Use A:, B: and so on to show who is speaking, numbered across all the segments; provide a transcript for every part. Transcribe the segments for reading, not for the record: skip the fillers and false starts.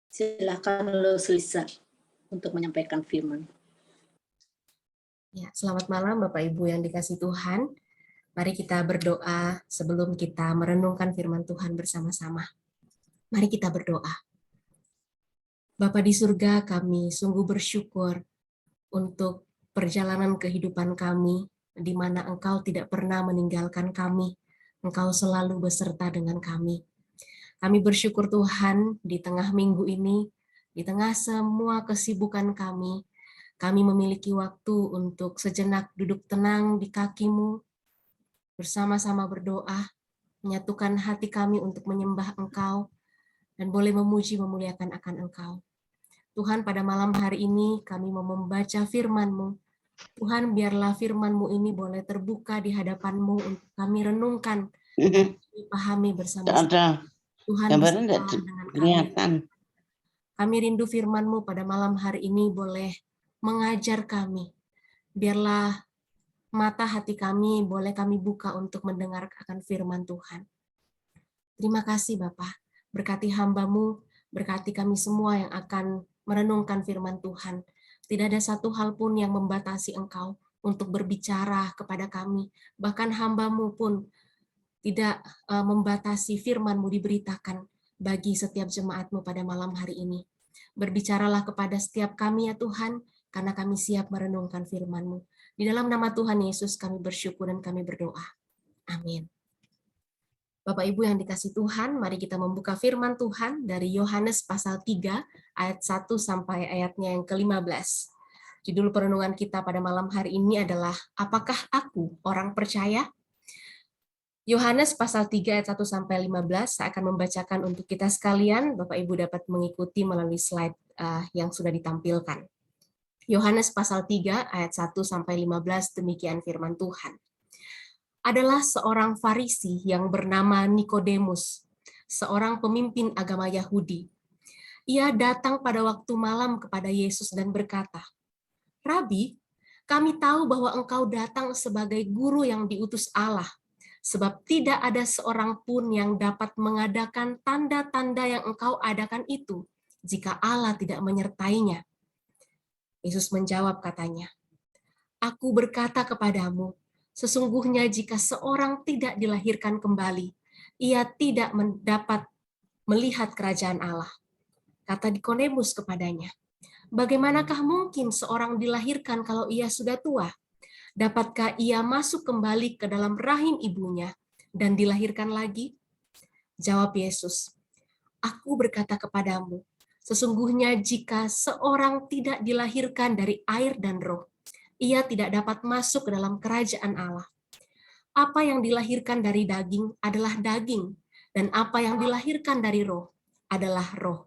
A: Silakan Lisa untuk menyampaikan firman.
B: Ya, selamat malam Bapak Ibu yang dikasih Tuhan. Mari kita berdoa sebelum kita merenungkan firman Tuhan bersama-sama. Mari kita berdoa. Bapa di surga, kami sungguh bersyukur untuk perjalanan kehidupan kami, di mana Engkau tidak pernah meninggalkan kami. Engkau selalu beserta dengan kami. Kami bersyukur Tuhan di tengah minggu ini, di tengah semua kesibukan kami memiliki waktu untuk sejenak duduk tenang di kaki-Mu, bersama-sama berdoa, menyatukan hati kami untuk menyembah Engkau, dan boleh memuji memuliakan akan Engkau. Tuhan, pada malam hari ini kami mau membaca firman-Mu. Tuhan, biarlah firman-Mu ini boleh terbuka di hadapan-Mu untuk kami renungkan, kami pahami bersama-sama. Tuhan beserta dengan kami. Kami rindu firman-Mu pada malam hari ini boleh mengajar kami. Biarlah mata hati kami boleh kami buka untuk mendengar akan firman Tuhan. Terima kasih Bapa, berkati hamba-Mu, berkati kami semua yang akan merenungkan firman Tuhan. Tidak ada satu hal pun yang membatasi Engkau untuk berbicara kepada kami. Bahkan hamba-Mu pun tidak membatasi firman-Mu diberitakan bagi setiap jemaat-Mu pada malam hari ini. Berbicaralah kepada setiap kami ya Tuhan, karena kami siap merenungkan firman-Mu. Di dalam nama Tuhan Yesus kami bersyukur dan kami berdoa. Amin. Bapak Ibu yang dikasih Tuhan, mari kita membuka firman Tuhan dari Yohanes pasal 3 ayat 1 sampai ayatnya yang ke-15. Judul perenungan kita pada malam hari ini adalah Apakah Aku Orang Percaya? Yohanes pasal 3 ayat 1 sampai 15, saya akan membacakan untuk kita sekalian, Bapak Ibu dapat mengikuti melalui slide yang sudah ditampilkan. Yohanes pasal 3 ayat 1 sampai 15, demikian firman Tuhan. Adalah seorang Farisi yang bernama Nikodemus, seorang pemimpin agama Yahudi. Ia datang pada waktu malam kepada Yesus dan berkata, "Rabi, kami tahu bahwa engkau datang sebagai guru yang diutus Allah, sebab tidak ada seorang pun yang dapat mengadakan tanda-tanda yang engkau adakan itu, jika Allah tidak menyertainya." Yesus menjawab katanya, "Aku berkata kepadamu, sesungguhnya jika seorang tidak dilahirkan kembali, ia tidak dapat melihat kerajaan Allah." Kata Nikodemus kepadanya, "Bagaimanakah mungkin seorang dilahirkan kalau ia sudah tua? Dapatkah ia masuk kembali ke dalam rahim ibunya dan dilahirkan lagi?" Jawab Yesus, "Aku berkata kepadamu, sesungguhnya jika seorang tidak dilahirkan dari air dan roh, ia tidak dapat masuk ke dalam kerajaan Allah. Apa yang dilahirkan dari daging adalah daging, dan apa yang dilahirkan dari roh adalah roh.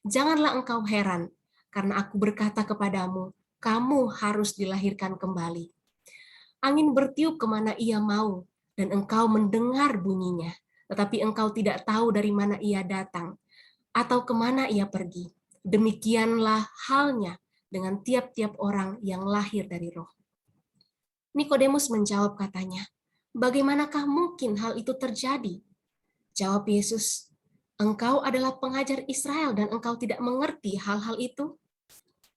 B: Janganlah engkau heran, karena aku berkata kepadamu, kamu harus dilahirkan kembali. Angin bertiup kemana ia mau, dan engkau mendengar bunyinya, tetapi engkau tidak tahu dari mana ia datang, atau kemana ia pergi. Demikianlah halnya dengan tiap-tiap orang yang lahir dari roh." Nikodemus menjawab katanya, "Bagaimanakah mungkin hal itu terjadi?" Jawab Yesus, "Engkau adalah pengajar Israel dan engkau tidak mengerti hal-hal itu?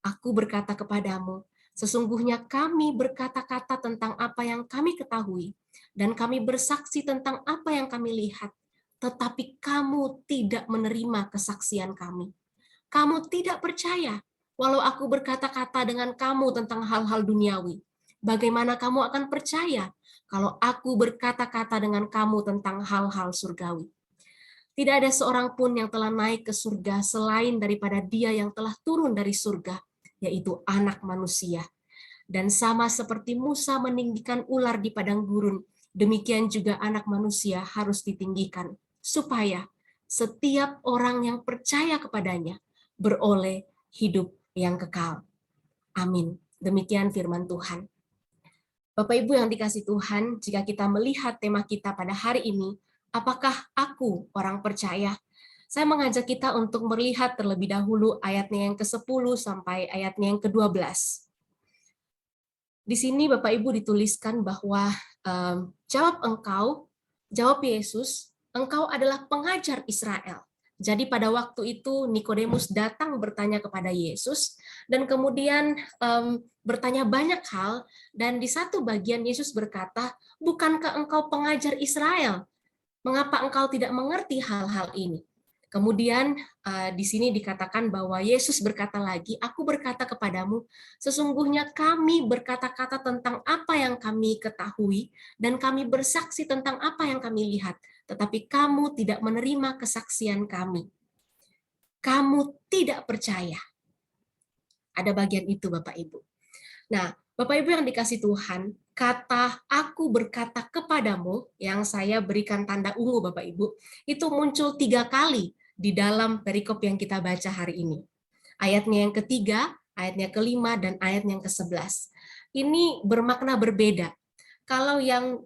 B: Aku berkata kepadamu, sesungguhnya kami berkata-kata tentang apa yang kami ketahui, dan kami bersaksi tentang apa yang kami lihat, tetapi kamu tidak menerima kesaksian kami. Kamu tidak percaya, walau aku berkata-kata dengan kamu tentang hal-hal duniawi. Bagaimana kamu akan percaya kalau aku berkata-kata dengan kamu tentang hal-hal surgawi? Tidak ada seorang pun yang telah naik ke surga selain daripada Dia yang telah turun dari surga, yaitu Anak Manusia. Dan sama seperti Musa meninggikan ular di padang gurun, demikian juga Anak Manusia harus ditinggikan, supaya setiap orang yang percaya kepadanya beroleh hidup yang kekal. Amin. Demikian firman Tuhan. Bapak Ibu yang dikasih Tuhan, jika kita melihat tema kita pada hari ini, apakah aku orang percaya? Saya mengajak kita untuk melihat terlebih dahulu ayatnya yang ke-10 sampai ayatnya yang ke-12. Di sini Bapak Ibu dituliskan bahwa jawab Yesus, engkau adalah pengajar Israel Jadi pada waktu itu Nikodemus datang bertanya kepada Yesus dan kemudian bertanya banyak hal, dan di satu bagian Yesus berkata, "Bukankah engkau pengajar Israel? Mengapa engkau tidak mengerti hal-hal ini?" Kemudian di sini dikatakan bahwa Yesus berkata lagi, "Aku berkata kepadamu, sesungguhnya kami berkata-kata tentang apa yang kami ketahui dan kami bersaksi tentang apa yang kami lihat, tetapi kamu tidak menerima kesaksian kami. Kamu tidak percaya." Ada bagian itu, Bapak Ibu. Nah, Bapak Ibu yang dikasih Tuhan, kata "aku berkata kepadamu" yang saya berikan tanda ungu, Bapak Ibu, itu muncul 3 kali di dalam perikop yang kita baca hari ini. Ayatnya yang ketiga, ayatnya kelima, dan ayat yang ke-11. Ini bermakna berbeda. Kalau yang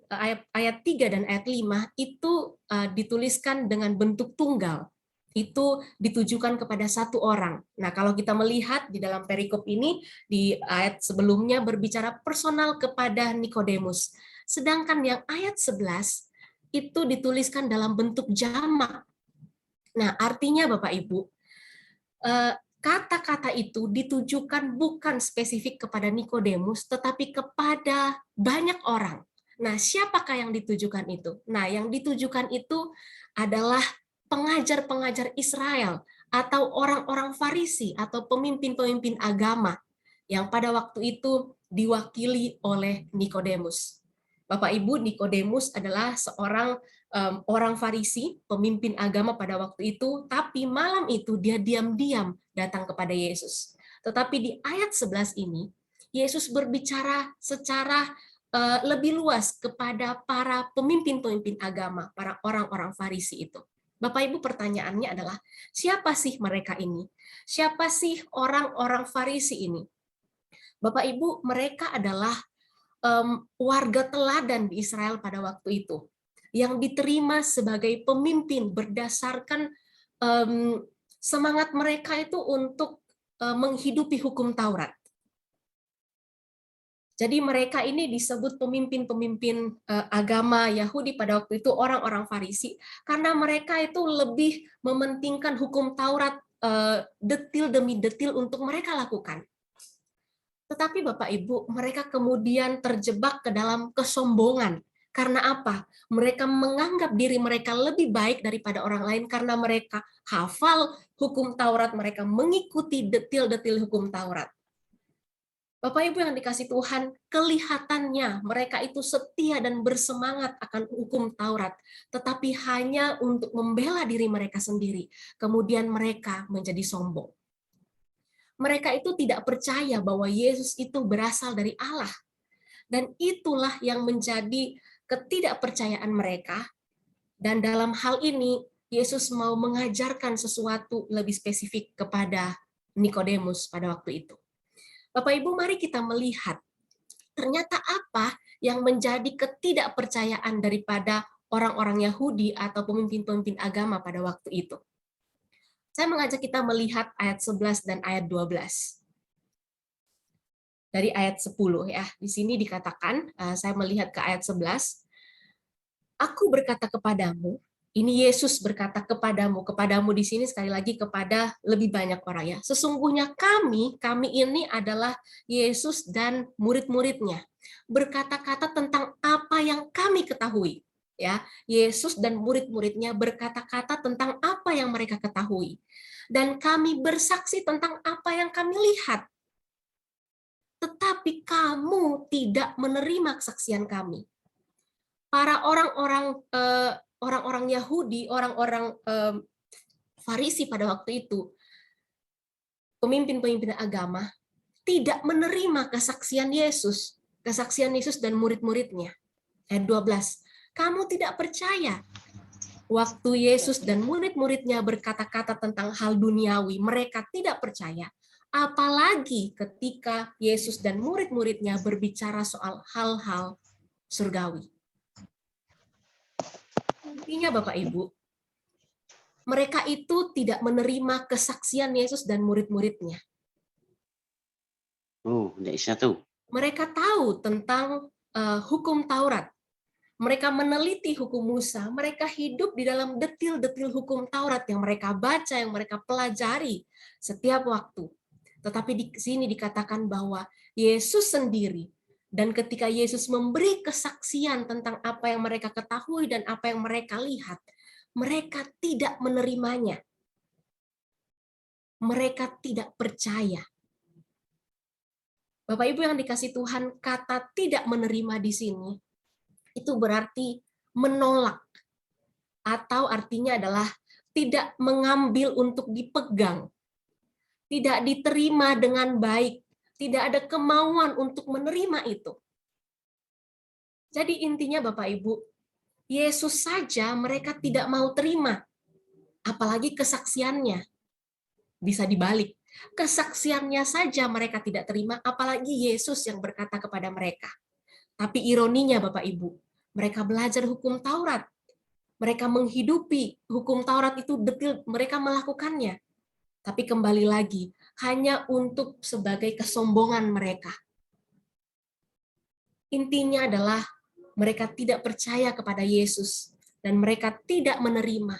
B: ayat 3 dan ayat 5 itu dituliskan dengan bentuk tunggal. Itu ditujukan kepada satu orang. Nah, kalau kita melihat di dalam perikop ini, di ayat sebelumnya berbicara personal kepada Nikodemus. Sedangkan yang ayat 11 itu dituliskan dalam bentuk jamak. Nah, artinya Bapak Ibu, kata-kata itu ditujukan bukan spesifik kepada Nikodemus, tetapi kepada banyak orang. Nah, siapakah yang ditujukan itu? Nah, yang ditujukan itu adalah pengajar-pengajar Israel atau orang-orang Farisi atau pemimpin-pemimpin agama yang pada waktu itu diwakili oleh Nikodemus. Bapak Ibu, Nikodemus adalah seorang orang Farisi, pemimpin agama pada waktu itu, tapi malam itu dia diam-diam datang kepada Yesus. Tetapi di ayat 11 ini, Yesus berbicara secara lebih luas kepada para pemimpin-pemimpin agama, para orang-orang Farisi itu. Bapak Ibu, pertanyaannya adalah, siapa sih mereka ini? Siapa sih orang-orang Farisi ini? Bapak Ibu, mereka adalah warga teladan di Israel pada waktu itu, yang diterima sebagai pemimpin berdasarkan semangat mereka itu untuk menghidupi hukum Taurat. Jadi mereka ini disebut pemimpin-pemimpin agama Yahudi pada waktu itu, orang-orang Farisi, karena mereka itu lebih mementingkan hukum Taurat detil demi detil untuk mereka lakukan. Tetapi Bapak Ibu, mereka kemudian terjebak ke dalam kesombongan. Karena apa? Mereka menganggap diri mereka lebih baik daripada orang lain karena mereka hafal hukum Taurat, mereka mengikuti detil-detil hukum Taurat. Bapak Ibu yang dikasih Tuhan, kelihatannya mereka itu setia dan bersemangat akan hukum Taurat, tetapi hanya untuk membela diri mereka sendiri. Kemudian mereka menjadi sombong. Mereka itu tidak percaya bahwa Yesus itu berasal dari Allah. Dan itulah yang menjadi ketidakpercayaan mereka. Dan dalam hal ini, Yesus mau mengajarkan sesuatu lebih spesifik kepada Nikodemus pada waktu itu. Bapak Ibu, mari kita melihat ternyata apa yang menjadi ketidakpercayaan daripada orang-orang Yahudi atau pemimpin-pemimpin agama pada waktu itu. Saya mengajak kita melihat ayat 11 dan ayat 12. Dari ayat 10 ya. Di sini dikatakan, saya melihat ke ayat 11, "Aku berkata kepadamu," ini Yesus berkata kepadamu di sini sekali lagi kepada lebih banyak orang ya. "Sesungguhnya kami ini adalah Yesus dan murid-muridnya, berkata-kata tentang apa yang kami ketahui." Ya, Yesus dan murid-muridnya berkata-kata tentang apa yang mereka ketahui. "Dan kami bersaksi tentang apa yang kami lihat. Tetapi kamu tidak menerima kesaksian kami." Para orang-orang Yahudi, orang-orang Farisi pada waktu itu, pemimpin-pemimpin agama, tidak menerima kesaksian Yesus dan murid-muridnya. Ayat 12, "Kamu tidak percaya." Waktu Yesus dan murid-muridnya berkata-kata tentang hal duniawi, mereka tidak percaya. Apalagi ketika Yesus dan murid-muridnya berbicara soal hal-hal surgawi. Intinya Bapak Ibu, mereka itu tidak menerima kesaksian Yesus dan murid-muridnya.
C: Oh, tidak bisa tuh.
B: Mereka tahu tentang hukum Taurat. Mereka meneliti hukum Musa, mereka hidup di dalam detil-detil hukum Taurat yang mereka baca, yang mereka pelajari setiap waktu. Tetapi di sini dikatakan bahwa Yesus sendiri, dan ketika Yesus memberi kesaksian tentang apa yang mereka ketahui dan apa yang mereka lihat, mereka tidak menerimanya. Mereka tidak percaya. Bapak Ibu yang dikasih Tuhan, kata tidak menerima di sini itu berarti menolak, atau artinya adalah tidak mengambil untuk dipegang, tidak diterima dengan baik, tidak ada kemauan untuk menerima itu. Jadi intinya Bapak Ibu, Yesus saja mereka tidak mau terima, apalagi kesaksiannya. Bisa dibalik, kesaksiannya saja mereka tidak terima, apalagi Yesus yang berkata kepada mereka. Tapi ironinya Bapak Ibu, mereka belajar hukum Taurat, mereka menghidupi hukum Taurat itu detil, mereka melakukannya. Tapi kembali lagi, hanya untuk sebagai kesombongan mereka. Intinya adalah mereka tidak percaya kepada Yesus dan mereka tidak menerima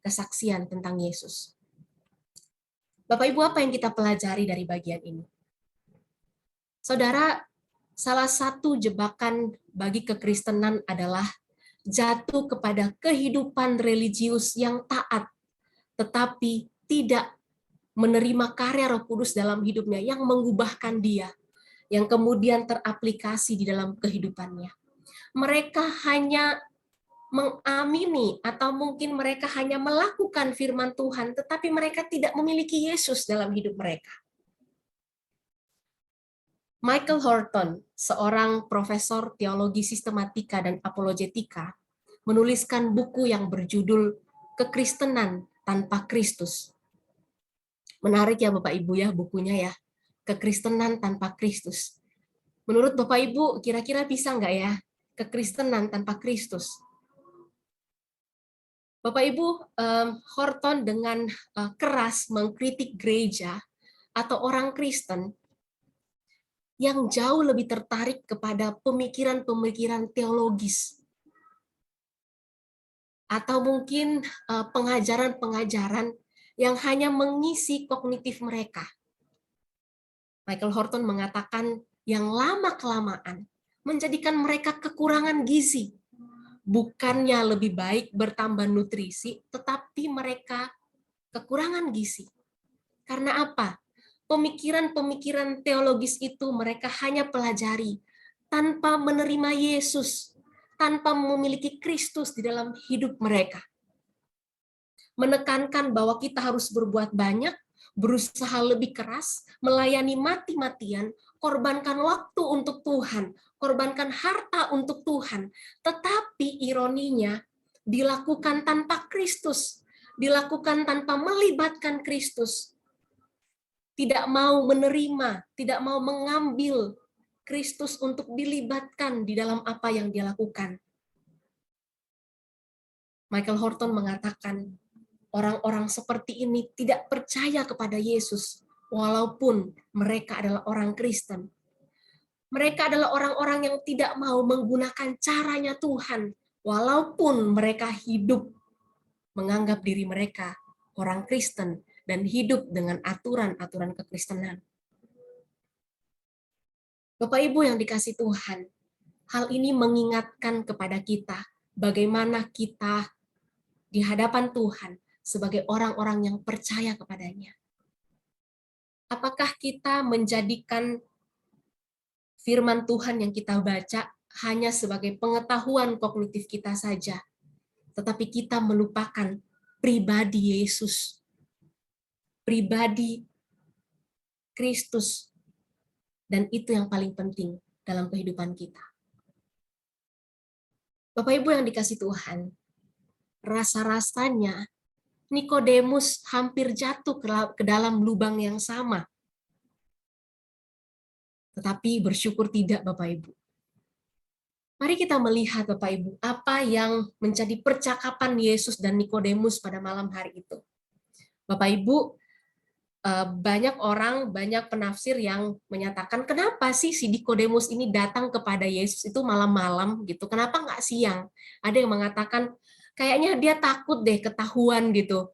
B: kesaksian tentang Yesus. Bapak Ibu, apa yang kita pelajari dari bagian ini? Saudara, salah satu jebakan bagi kekristenan adalah jatuh kepada kehidupan religius yang taat, tetapi tidak menerima karya Roh Kudus dalam hidupnya yang mengubahkan dia, yang kemudian teraplikasi di dalam kehidupannya. Mereka hanya mengamini atau mungkin mereka hanya melakukan firman Tuhan, tetapi mereka tidak memiliki Yesus dalam hidup mereka. Michael Horton, seorang profesor teologi sistematika dan apologetika, menuliskan buku yang berjudul Kekristenan Tanpa Kristus. Menarik ya Bapak Ibu ya bukunya ya, Kekristenan Tanpa Kristus. Menurut Bapak Ibu, kira-kira bisa nggak ya kekristenan tanpa Kristus? Bapak Ibu, Horton dengan keras mengkritik gereja atau orang Kristen yang jauh lebih tertarik kepada pemikiran-pemikiran teologis atau mungkin pengajaran-pengajaran yang hanya mengisi kognitif mereka. Michael Horton mengatakan yang lama-kelamaan menjadikan mereka kekurangan gizi. Bukannya lebih baik bertambah nutrisi, tetapi mereka kekurangan gizi. Karena apa? Pemikiran-pemikiran teologis itu mereka hanya pelajari tanpa menerima Yesus, tanpa memiliki Kristus di dalam hidup mereka. Menekankan bahwa kita harus berbuat banyak, berusaha lebih keras, melayani mati-matian, korbankan waktu untuk Tuhan, korbankan harta untuk Tuhan. Tetapi ironinya, dilakukan tanpa Kristus, dilakukan tanpa melibatkan Kristus. Tidak mau menerima, tidak mau mengambil Kristus untuk dilibatkan di dalam apa yang dia lakukan. Michael Horton mengatakan, orang-orang seperti ini tidak percaya kepada Yesus, walaupun mereka adalah orang Kristen. Mereka adalah orang-orang yang tidak mau menggunakan caranya Tuhan, walaupun mereka hidup menganggap diri mereka orang Kristen dan hidup dengan aturan-aturan kekristenan. Bapak Ibu yang dikasih Tuhan, hal ini mengingatkan kepada kita bagaimana kita di hadapan Tuhan sebagai orang-orang yang percaya kepadanya. Apakah kita menjadikan firman Tuhan yang kita baca hanya sebagai pengetahuan kognitif kita saja, tetapi kita melupakan pribadi Yesus, pribadi Kristus, dan itu yang paling penting dalam kehidupan kita. Bapak Ibu yang dikasih Tuhan, rasa-rasanya Nikodemus hampir jatuh ke dalam lubang yang sama. Tetapi bersyukur tidak Bapak Ibu. Mari kita melihat Bapak Ibu, apa yang menjadi percakapan Yesus dan Nikodemus pada malam hari itu. Bapak Ibu, banyak orang, banyak penafsir yang menyatakan kenapa sih si Nikodemus ini datang kepada Yesus itu malam-malam gitu, kenapa nggak siang? Ada yang mengatakan kayaknya dia takut deh ketahuan gitu,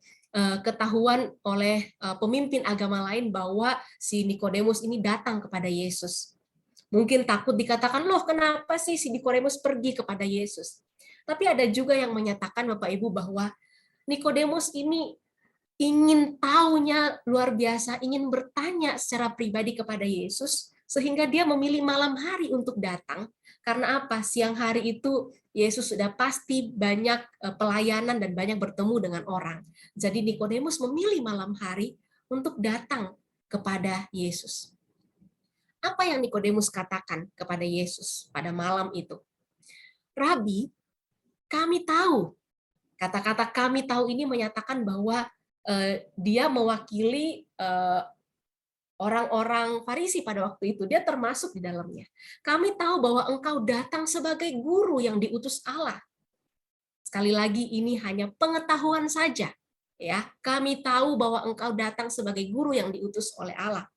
B: ketahuan oleh pemimpin agama lain bahwa si Nikodemus ini datang kepada Yesus. Mungkin takut dikatakan, loh kenapa sih si Nikodemus pergi kepada Yesus? Tapi ada juga yang menyatakan Bapak Ibu bahwa Nikodemus ini ingin tahunya luar biasa, ingin bertanya secara pribadi kepada Yesus, sehingga dia memilih malam hari untuk datang. Karena apa? Siang hari itu Yesus sudah pasti banyak pelayanan dan banyak bertemu dengan orang. Jadi Nikodemus memilih malam hari untuk datang kepada Yesus. Apa yang Nikodemus katakan kepada Yesus pada malam itu? Rabi, kami tahu. Kata-kata kami tahu ini menyatakan bahwa dia mewakili orang-orang Farisi pada waktu itu. Dia termasuk di dalamnya. Kami tahu bahwa engkau datang sebagai guru yang diutus Allah. Sekali lagi ini hanya pengetahuan saja. Ya, kami tahu bahwa engkau datang sebagai guru yang diutus oleh Allah.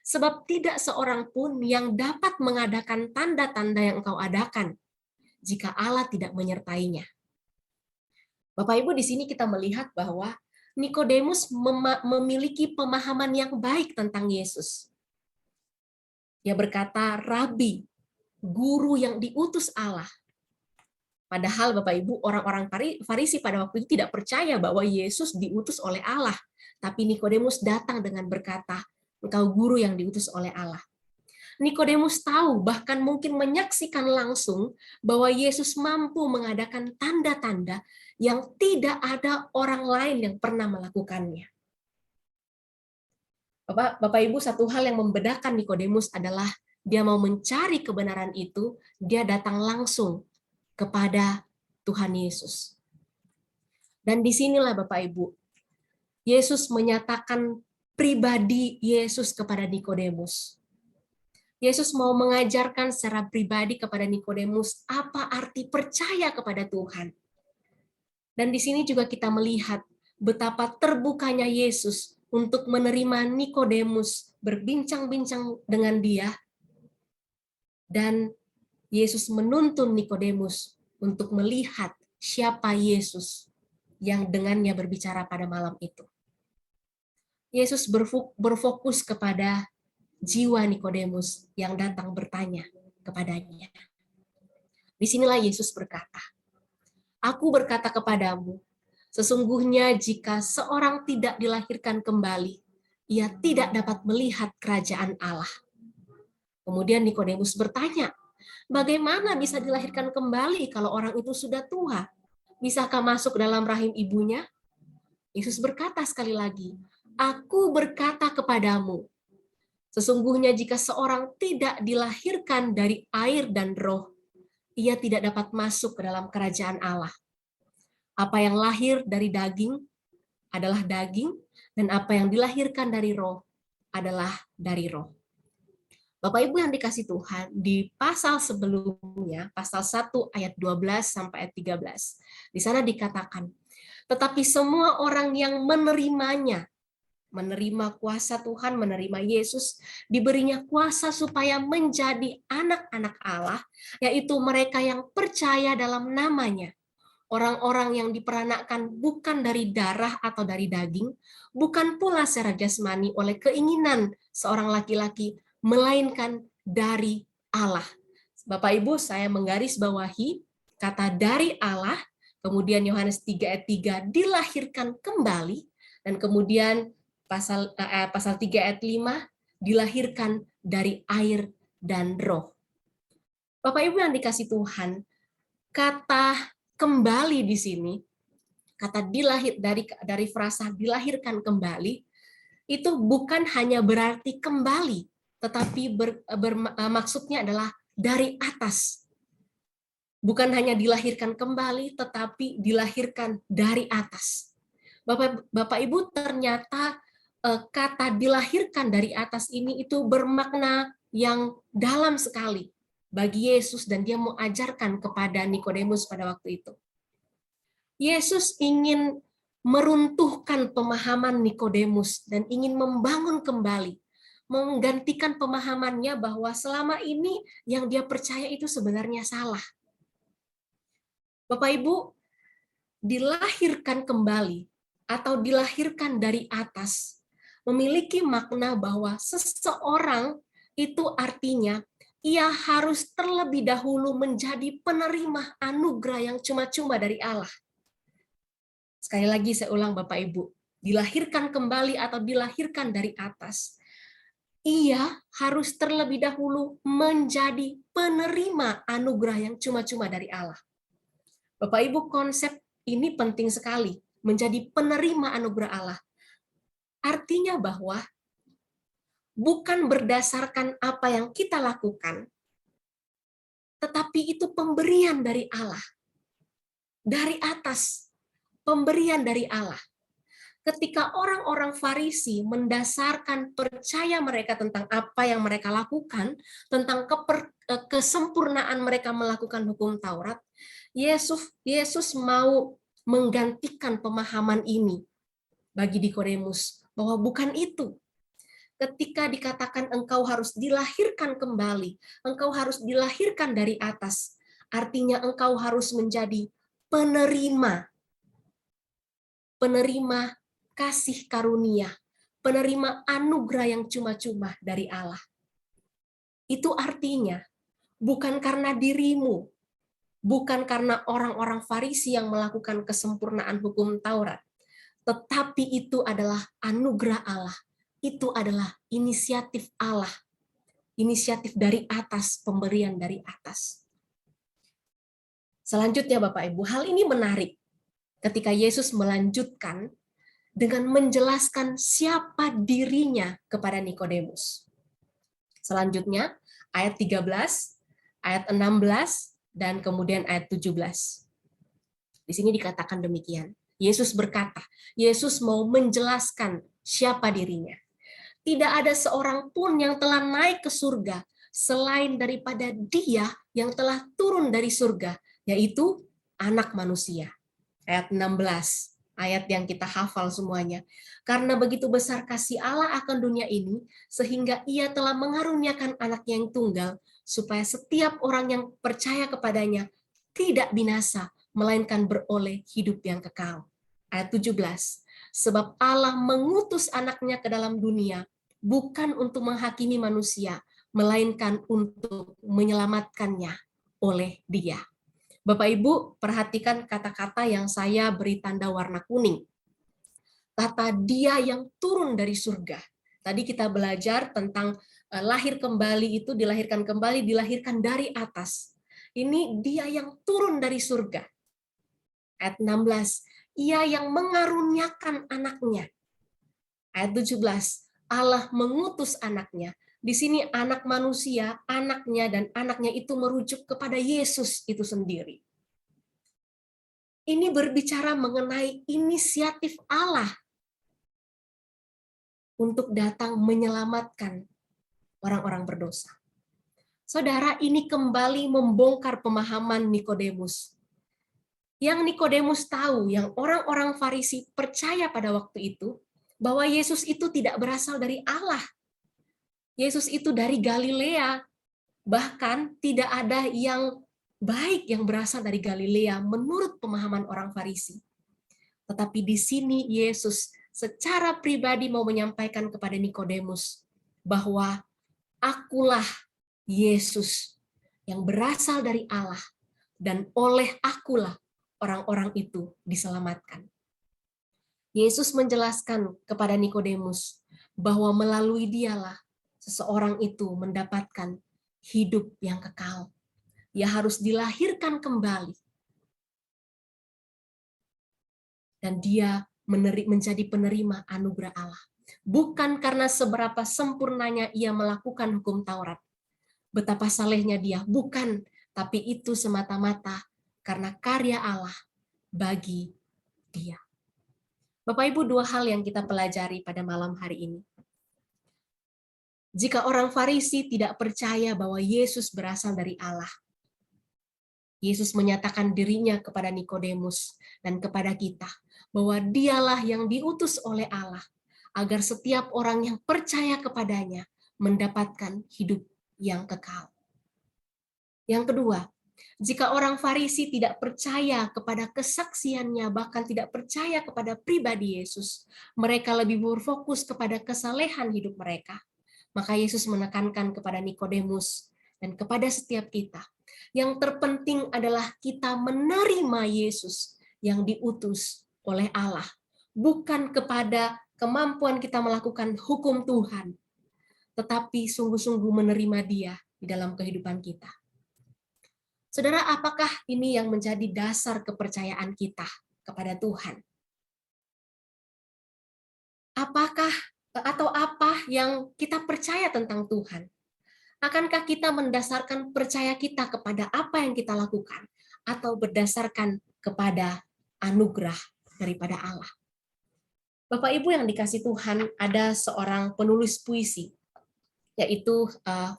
B: Sebab tidak seorang pun yang dapat mengadakan tanda-tanda yang engkau adakan jika Allah tidak menyertainya. Bapak Ibu, di sini kita melihat bahwa Nikodemus memiliki pemahaman yang baik tentang Yesus. Dia berkata, Rabi, guru yang diutus Allah. Padahal Bapak Ibu, orang-orang Farisi pada waktu itu tidak percaya bahwa Yesus diutus oleh Allah. Tapi Nikodemus datang dengan berkata, engkau guru yang diutus oleh Allah. Nikodemus tahu, bahkan mungkin menyaksikan langsung bahwa Yesus mampu mengadakan tanda-tanda yang tidak ada orang lain yang pernah melakukannya. Bapak Ibu, satu hal yang membedakan Nikodemus adalah dia mau mencari kebenaran itu, dia datang langsung kepada Tuhan Yesus. Dan disinilah Bapak Ibu, Yesus menyatakan pribadi Yesus kepada Nikodemus. Yesus mau mengajarkan secara pribadi kepada Nikodemus apa arti percaya kepada Tuhan. Dan di sini juga kita melihat betapa terbukanya Yesus untuk menerima Nikodemus, berbincang-bincang dengan dia, dan Yesus menuntun Nikodemus untuk melihat siapa Yesus yang dengannya berbicara pada malam itu. Yesus berfokus kepada jiwa Nikodemus yang datang bertanya kepadanya. Disinilah Yesus berkata, aku berkata kepadamu, sesungguhnya jika seorang tidak dilahirkan kembali, ia tidak dapat melihat kerajaan Allah. Kemudian Nikodemus bertanya, bagaimana bisa dilahirkan kembali kalau orang itu sudah tua? Bisakah masuk dalam rahim ibunya? Yesus berkata sekali lagi, aku berkata kepadamu, sesungguhnya jika seorang tidak dilahirkan dari air dan roh, ia tidak dapat masuk ke dalam kerajaan Allah. Apa yang lahir dari daging adalah daging, dan apa yang dilahirkan dari roh adalah dari roh. Bapak Ibu yang dikasih Tuhan, di pasal sebelumnya, pasal 1 ayat 12 sampai ayat 13, di sana dikatakan, tetapi semua orang yang menerimanya, menerima kuasa Tuhan, menerima Yesus, diberinya kuasa supaya menjadi anak-anak Allah, yaitu mereka yang percaya dalam namanya. Orang-orang yang diperanakkan bukan dari darah atau dari daging, bukan pula secara jasmani oleh keinginan seorang laki-laki, melainkan dari Allah. Bapak Ibu, saya menggarisbawahi kata dari Allah, kemudian Yohanes 3 ayat 3 dilahirkan kembali, dan kemudian pasal 3 ayat 5 dilahirkan dari air dan roh. Bapak Ibu yang dikasih Tuhan, kata kembali di sini, kata dari frasa dilahirkan kembali, itu bukan hanya berarti kembali, tetapi maksudnya adalah dari atas. Bukan hanya dilahirkan kembali, tetapi dilahirkan dari atas. Bapak Ibu, ternyata kata dilahirkan dari atas ini itu bermakna yang dalam sekali bagi Yesus, dan dia mau ajarkan kepada Nikodemus pada waktu itu. Yesus ingin meruntuhkan pemahaman Nikodemus dan ingin membangun kembali, menggantikan pemahamannya bahwa selama ini yang dia percaya itu sebenarnya salah. Bapak Ibu, dilahirkan kembali atau dilahirkan dari atas memiliki makna bahwa seseorang itu artinya ia harus terlebih dahulu menjadi penerima anugerah yang cuma-cuma dari Allah. Sekali lagi saya ulang Bapak Ibu, dilahirkan kembali atau dilahirkan dari atas, ia harus terlebih dahulu menjadi penerima anugerah yang cuma-cuma dari Allah. Bapak Ibu, konsep ini penting sekali, menjadi penerima anugerah Allah. Artinya bahwa bukan berdasarkan apa yang kita lakukan, tetapi itu pemberian dari Allah. Dari atas, pemberian dari Allah. Ketika orang-orang Farisi mendasarkan percaya mereka tentang apa yang mereka lakukan, tentang kesempurnaan mereka melakukan hukum Taurat, Yesus mau menggantikan pemahaman ini bagi Nikodemus, bahwa bukan itu. Ketika dikatakan engkau harus dilahirkan kembali, engkau harus dilahirkan dari atas, artinya engkau harus menjadi penerima kasih karunia, penerima anugerah yang cuma-cuma dari Allah. Itu artinya bukan karena dirimu, bukan karena orang-orang Farisi yang melakukan kesempurnaan hukum Taurat, tetapi itu adalah anugerah Allah. Itu adalah inisiatif Allah, inisiatif dari atas, pemberian dari atas. Selanjutnya Bapak Ibu, hal ini menarik ketika Yesus melanjutkan dengan menjelaskan siapa dirinya kepada Nikodemus. Selanjutnya, ayat 13, ayat 16, dan kemudian ayat 17. Di sini dikatakan demikian. Yesus berkata, Yesus mau menjelaskan siapa dirinya. Tidak ada seorang pun yang telah naik ke surga selain daripada Dia yang telah turun dari surga, yaitu Anak Manusia. Ayat 16. Ayat yang kita hafal semuanya. Karena begitu besar kasih Allah akan dunia ini, sehingga ia telah mengaruniakan anaknya yang tunggal, supaya setiap orang yang percaya kepadanya tidak binasa, melainkan beroleh hidup yang kekal. Ayat 17. Sebab Allah mengutus anaknya ke dalam dunia, bukan untuk menghakimi manusia, melainkan untuk menyelamatkannya oleh Dia. Bapak Ibu, perhatikan kata-kata yang saya beri tanda warna kuning. Kata Dia yang turun dari surga. Tadi kita belajar tentang lahir kembali itu, dilahirkan kembali, dilahirkan dari atas. Ini Dia yang turun dari surga. Ayat 16, Ia yang mengaruniakan anaknya. Ayat 17, Allah mengutus anaknya. Di sini anak manusia, anaknya, dan anaknya itu merujuk kepada Yesus itu sendiri. Ini berbicara mengenai inisiatif Allah untuk datang menyelamatkan orang-orang berdosa. Saudara, ini kembali membongkar pemahaman Nikodemus. Yang Nikodemus tahu, yang orang-orang Farisi percaya pada waktu itu, bahwa Yesus itu tidak berasal dari Allah. Yesus itu dari Galilea. Bahkan tidak ada yang baik yang berasal dari Galilea menurut pemahaman orang Farisi. Tetapi di sini Yesus secara pribadi mau menyampaikan kepada Nikodemus bahwa akulah Yesus yang berasal dari Allah dan oleh akulah orang-orang itu diselamatkan. Yesus menjelaskan kepada Nikodemus bahwa melalui Dialah seseorang itu mendapatkan hidup yang kekal. Ia harus dilahirkan kembali. Dan dia menjadi penerima anugerah Allah. Bukan karena seberapa sempurnanya ia melakukan hukum Taurat. Betapa salehnya dia, bukan. Tapi itu semata-mata karena karya Allah bagi dia. Bapak Ibu, dua hal yang kita pelajari pada malam hari ini. Jika orang Farisi tidak percaya bahwa Yesus berasal dari Allah, Yesus menyatakan dirinya kepada Nikodemus dan kepada kita bahwa dialah yang diutus oleh Allah agar setiap orang yang percaya kepadanya mendapatkan hidup yang kekal. Yang kedua, jika orang Farisi tidak percaya kepada kesaksiannya, bahkan tidak percaya kepada pribadi Yesus, mereka lebih berfokus kepada kesalehan hidup mereka. Maka Yesus menekankan kepada Nikodemus dan kepada setiap kita, yang terpenting adalah kita menerima Yesus yang diutus oleh Allah, bukan kepada kemampuan kita melakukan hukum Tuhan, tetapi sungguh-sungguh menerima Dia di dalam kehidupan kita. Saudara, apakah ini yang menjadi dasar kepercayaan kita kepada Tuhan? Apakah atau apa yang kita percaya tentang Tuhan? Akankah kita mendasarkan percaya kita kepada apa yang kita lakukan atau berdasarkan kepada anugerah daripada Allah? Bapak Ibu yang dikasih Tuhan, ada seorang penulis puisi, yaitu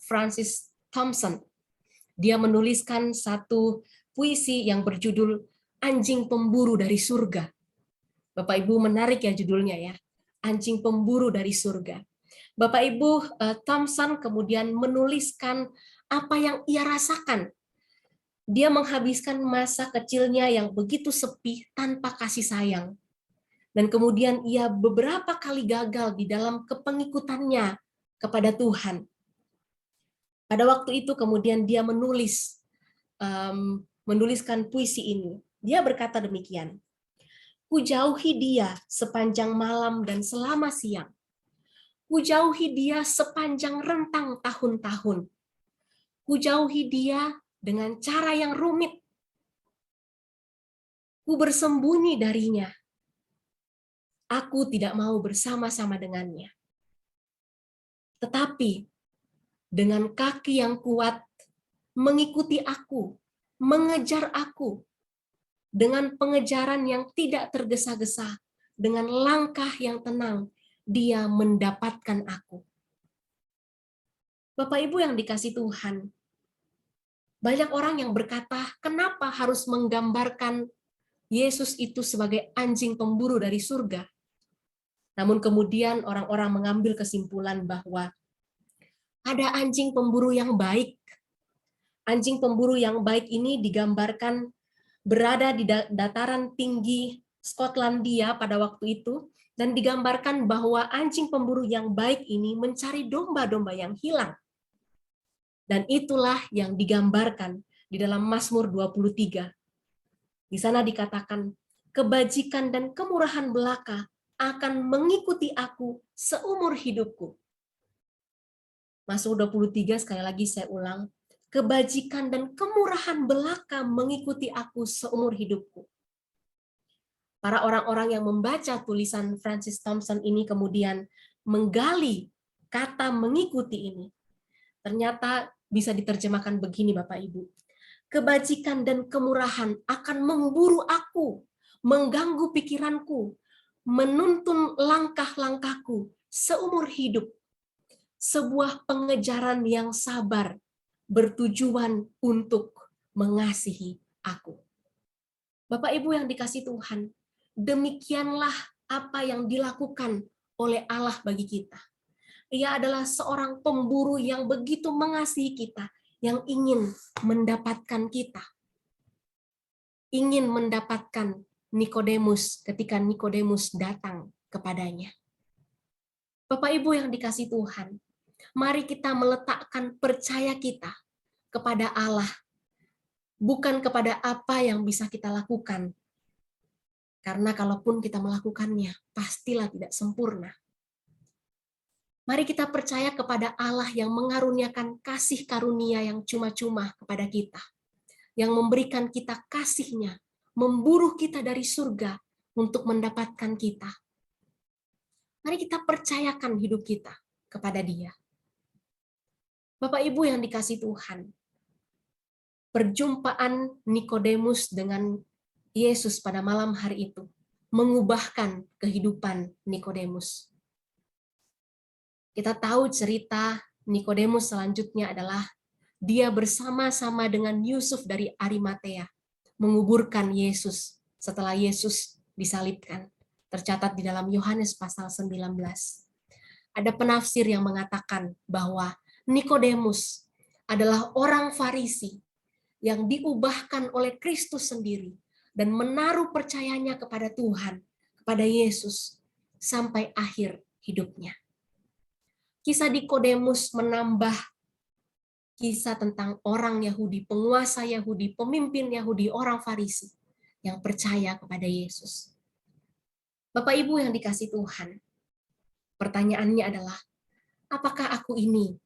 B: Francis Thompson. Dia menuliskan satu puisi yang berjudul Anjing Pemburu dari Surga. Bapak Ibu, menarik ya judulnya ya, Anjing Pemburu dari Surga. Bapak Ibu, Thompson kemudian menuliskan apa yang ia rasakan. Dia menghabiskan masa kecilnya yang begitu sepi tanpa kasih sayang. Dan kemudian ia beberapa kali gagal di dalam kepengikutannya kepada Tuhan. Pada waktu itu kemudian dia menuliskan puisi ini. Dia berkata demikian, "Ku jauhi dia sepanjang malam dan selama siang. Ku jauhi dia sepanjang rentang tahun-tahun. Ku jauhi dia dengan cara yang rumit. Ku bersembunyi darinya. Aku tidak mau bersama-sama dengannya. Tetapi dengan kaki yang kuat mengikuti aku, mengejar aku, dengan pengejaran yang tidak tergesa-gesa, dengan langkah yang tenang, dia mendapatkan aku." Bapak Ibu yang dikasih Tuhan, banyak orang yang berkata, kenapa harus menggambarkan Yesus itu sebagai anjing pemburu dari surga? Namun kemudian orang-orang mengambil kesimpulan bahwa ada anjing pemburu yang baik. Anjing pemburu yang baik ini digambarkan berada di dataran tinggi Skotlandia pada waktu itu, dan digambarkan bahwa anjing pemburu yang baik ini mencari domba-domba yang hilang. Dan itulah yang digambarkan di dalam Mazmur 23. Di sana dikatakan, kebajikan dan kemurahan belaka akan mengikuti aku seumur hidupku. Mazmur 23, sekali lagi saya ulang, kebajikan dan kemurahan belaka mengikuti aku seumur hidupku. Para orang-orang yang membaca tulisan Francis Thompson ini kemudian menggali kata mengikuti ini. Ternyata bisa diterjemahkan begini Bapak Ibu. Kebajikan dan kemurahan akan memburu aku, mengganggu pikiranku, menuntun langkah-langkahku seumur hidup. Sebuah pengejaran yang sabar, bertujuan untuk mengasihi aku. Bapak Ibu yang dikasih Tuhan, demikianlah apa yang dilakukan oleh Allah bagi kita. Ia adalah seorang pemburu yang begitu mengasihi kita, yang ingin mendapatkan kita. Ingin mendapatkan Nikodemus ketika Nikodemus datang kepadanya. Bapak Ibu yang dikasih Tuhan, mari kita meletakkan percaya kita kepada Allah, bukan kepada apa yang bisa kita lakukan. Karena kalaupun kita melakukannya, pastilah tidak sempurna. Mari kita percaya kepada Allah yang mengaruniakan kasih karunia yang cuma-cuma kepada kita, yang memberikan kita kasih-Nya, memburu kita dari surga untuk mendapatkan kita. Mari kita percayakan hidup kita kepada Dia. Bapak Ibu yang dikasih Tuhan, perjumpaan Nikodemus dengan Yesus pada malam hari itu mengubahkan kehidupan Nikodemus. Kita tahu cerita Nikodemus selanjutnya adalah dia bersama-sama dengan Yusuf dari Arimatea menguburkan Yesus setelah Yesus disalibkan. Tercatat di dalam Yohanes pasal 19. Ada penafsir yang mengatakan bahwa Nikodemus adalah orang Farisi yang diubahkan oleh Kristus sendiri dan menaruh percayanya kepada Tuhan, kepada Yesus, sampai akhir hidupnya. Kisah Nikodemus menambah kisah tentang orang Yahudi, penguasa Yahudi, pemimpin Yahudi, orang Farisi yang percaya kepada Yesus. Bapak Ibu yang dikasihi Tuhan, pertanyaannya adalah, apakah aku ini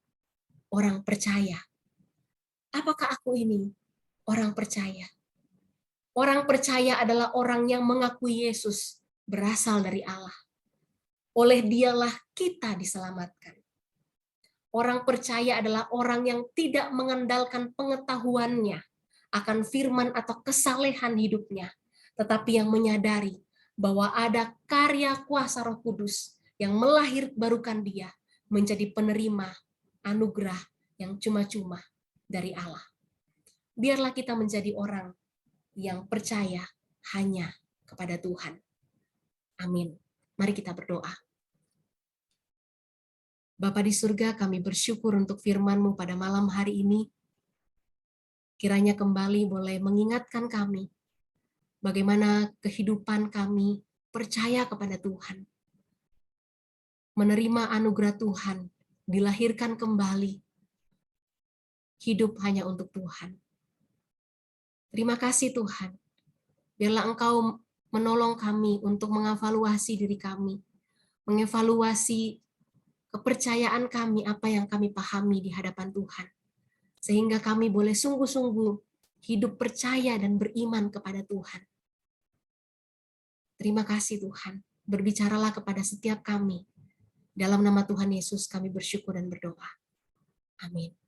B: orang percaya? Apakah aku ini orang percaya? Orang percaya adalah orang yang mengakui Yesus berasal dari Allah. Oleh Dialah kita diselamatkan. Orang percaya adalah orang yang tidak mengandalkan pengetahuannya akan firman atau kesalehan hidupnya, tetapi yang menyadari bahwa ada karya kuasa Roh Kudus yang melahirbarukan dia menjadi penerima anugerah yang cuma-cuma dari Allah. Biarlah kita menjadi orang yang percaya hanya kepada Tuhan. Amin. Mari kita berdoa. Bapa di surga, kami bersyukur untuk firman-Mu pada malam hari ini. Kiranya kembali boleh mengingatkan kami bagaimana kehidupan kami percaya kepada Tuhan. Menerima anugerah Tuhan, dilahirkan kembali, hidup hanya untuk Tuhan. Terima kasih Tuhan. Biarlah Engkau menolong kami untuk mengevaluasi diri kami, mengevaluasi kepercayaan kami, apa yang kami pahami di hadapan Tuhan. Sehingga kami boleh sungguh-sungguh hidup percaya dan beriman kepada Tuhan. Terima kasih Tuhan. Berbicaralah kepada setiap kami. Dalam nama Tuhan Yesus kami bersyukur dan berdoa. Amin.